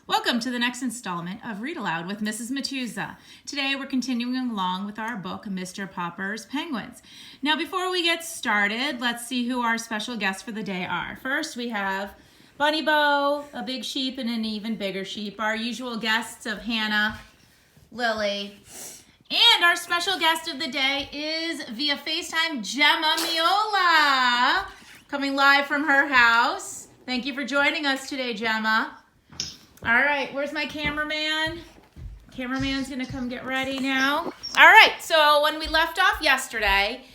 Welcome to the next installment of Read Aloud with Mrs.Matuza. Today we're continuing along with our book, Mr. Popper's Penguins. Now before we get started, let's see who our special guests for the day are. First we have Bunny Bo, a big sheep and an even bigger sheep, our usual guests of Hannah, Lily, and our special guest of the day is via FaceTime, Gemma Miola, coming live from her house. Thank you for joining us today, Gemma. All right, where's my cameraman? Cameraman's gonna come get ready now. All right, so when we left off yesterday,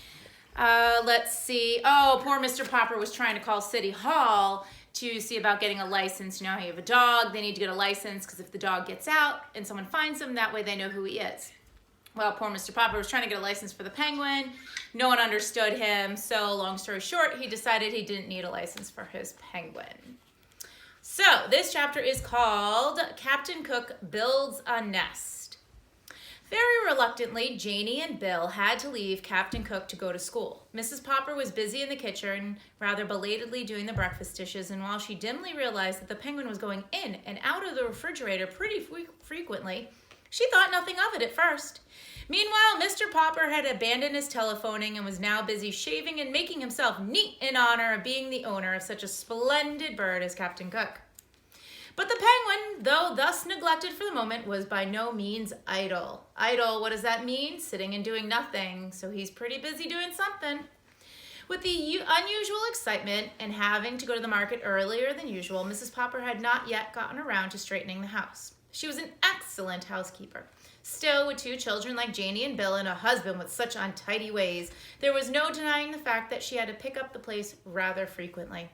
let's see. Oh, poor Mr. Popper was trying to call City Hall to see about getting a license. You know how you have a dog, they need to get a license because if the dog gets out and someone finds him, that way they know who he is. Well, poor Mr. Popper was trying to get a license for the penguin. No one understood him, so long story short, he decided he didn't need a license for his penguin. So this chapter is called Captain Cook Builds a Nest. Very reluctantly, Janie and Bill had to leave Captain Cook to go to school. Mrs. Popper was busy in the kitchen, rather belatedly doing the breakfast dishes, and while she dimly realized that the penguin was going in and out of the refrigerator pretty frequently, she thought nothing of it at first. Meanwhile, Mr. Popper had abandoned his telephoning and was now busy shaving and making himself neat in honor of being the owner of such a splendid bird as Captain Cook. But the penguin, though thus neglected for the moment, was by no means idle. Idle, what does that mean? Sitting and doing nothing. So he's pretty busy doing something. With the unusual excitement and having to go to the market earlier than usual, Mrs. Popper had not yet gotten around to straightening the house. She was an excellent housekeeper. Still, with two children like Janie and Bill and a husband with such untidy ways, there was no denying the fact that she had to pick up the place rather frequently.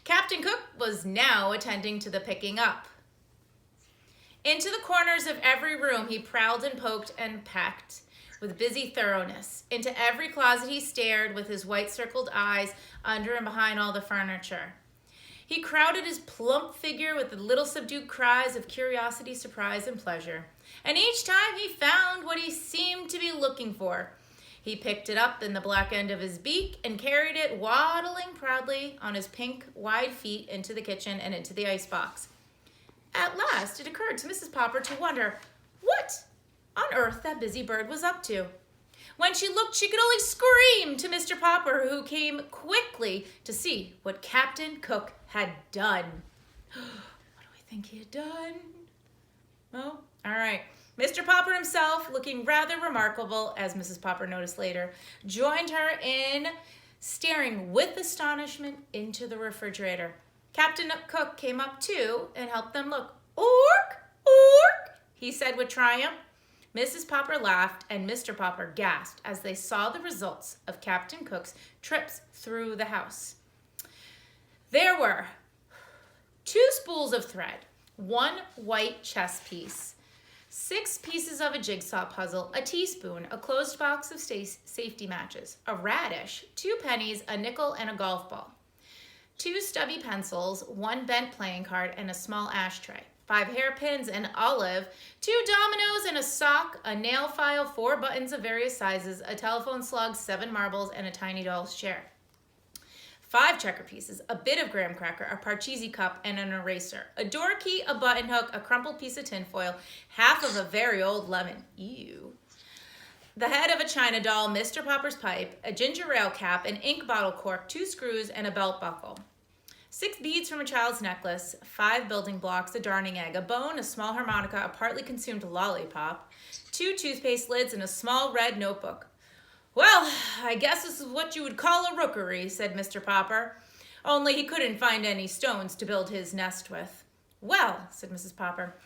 Captain Cook was now attending to the picking up. Into the corners of every room he prowled and poked and pecked with busy thoroughness. Into every closet he stared with his white circled eyes under and behind all the furniture. He crowded his plump figure with the little subdued cries of curiosity, surprise, and pleasure. And each time he found what he seemed to be looking for. He picked it up in the black end of his beak and carried it waddling proudly on his pink, wide feet into the kitchen and into the icebox. At last, it occurred to Mrs. Popper to wonder what on earth that busy bird was up to. When she looked, she could only scream to Mr. Popper, who came quickly to see what Captain Cook had done. What do we think he had done? Oh, all right. Mr. Popper himself, looking rather remarkable, as Mrs. Popper noticed later, joined her in staring with astonishment into the refrigerator. Captain Cook came up too and helped them look. "Ork, ork," he said with triumph. Mrs. Popper laughed and Mr. Popper gasped as they saw the results of Captain Cook's trips through the house. There were 2 spools of thread, 1 white chess piece, 6 pieces of a jigsaw puzzle, a teaspoon, a closed box of safety matches, a radish, 2 pennies, a nickel, and a golf ball, 2 stubby pencils, 1 bent playing card, and a small ashtray, 5 hairpins, an olive, 2 dominoes, and a sock, a nail file, 4 buttons of various sizes, a telephone slug, 7 marbles, and a tiny doll's chair. 5 checker pieces, a bit of graham cracker, a Parcheesi cup, and an eraser, a door key, a button hook, a crumpled piece of tinfoil, half of a very old lemon, ew, the head of a china doll, Mr. Popper's pipe, a ginger ale cap, an ink bottle cork, 2 screws, and a belt buckle. 6 beads from a child's necklace, 5 building blocks, a darning egg, a bone, a small harmonica, a partly consumed lollipop, 2 toothpaste lids, and a small red notebook. "Well, I guess this is what you would call a rookery," said Mr. Popper, only he couldn't find any stones to build his nest with. "Well," said Mrs. Popper,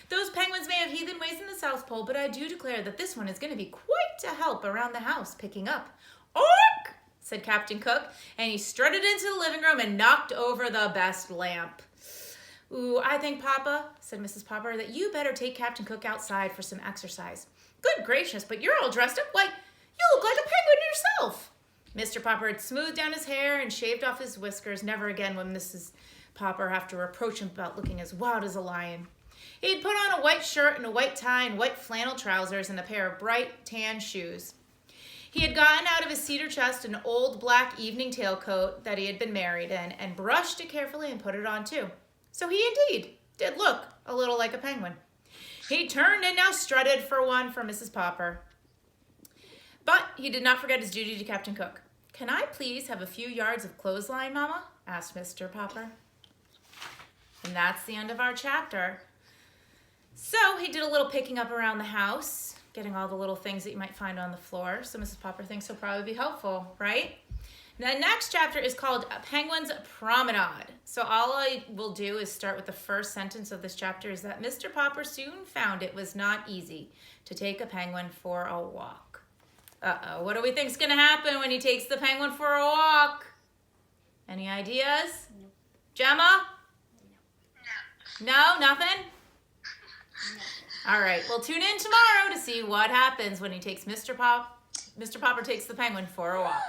those penguins may have heathen ways in the South Pole, but I do declare that this one is going to be quite a help around the house picking up." "Ork!" said Captain Cook, and he strutted into the living room and knocked over the best lamp. "Ooh, I think, Papa," said Mrs. Popper, "that you better take Captain Cook outside for some exercise." "Good gracious, but you're all dressed up. Why, you look like a penguin yourself." Mr. Popper had smoothed down his hair and shaved off his whiskers. Never again would Mrs. Popper have to reproach him about looking as wild as a lion. He had put on a white shirt and a white tie and white flannel trousers and a pair of bright tan shoes. He had gotten out of his cedar chest an old black evening tailcoat that he had been married in and brushed it carefully and put it on too. So he indeed did look a little like a penguin. He turned and now strutted for one for Mrs. Popper. But he did not forget his duty to Captain Cook. "Can I please have a few yards of clothesline, Mama?" asked Mr. Popper. And that's the end of our chapter. So he did a little picking up around the house, getting all the little things that you might find on the floor. So Mrs. Popper thinks he'll probably be helpful, right? The next chapter is called Penguin's Promenade. So all I will do is start with the first sentence of this chapter is that Mr. Popper soon found it was not easy to take a penguin for a walk. Uh-oh, what do we think is going to happen when he takes the penguin for a walk? Any ideas? No. Gemma? No. No, nothing? No. All right, well, tune in tomorrow to see what happens when he takes Mr. Popper takes the penguin for a walk.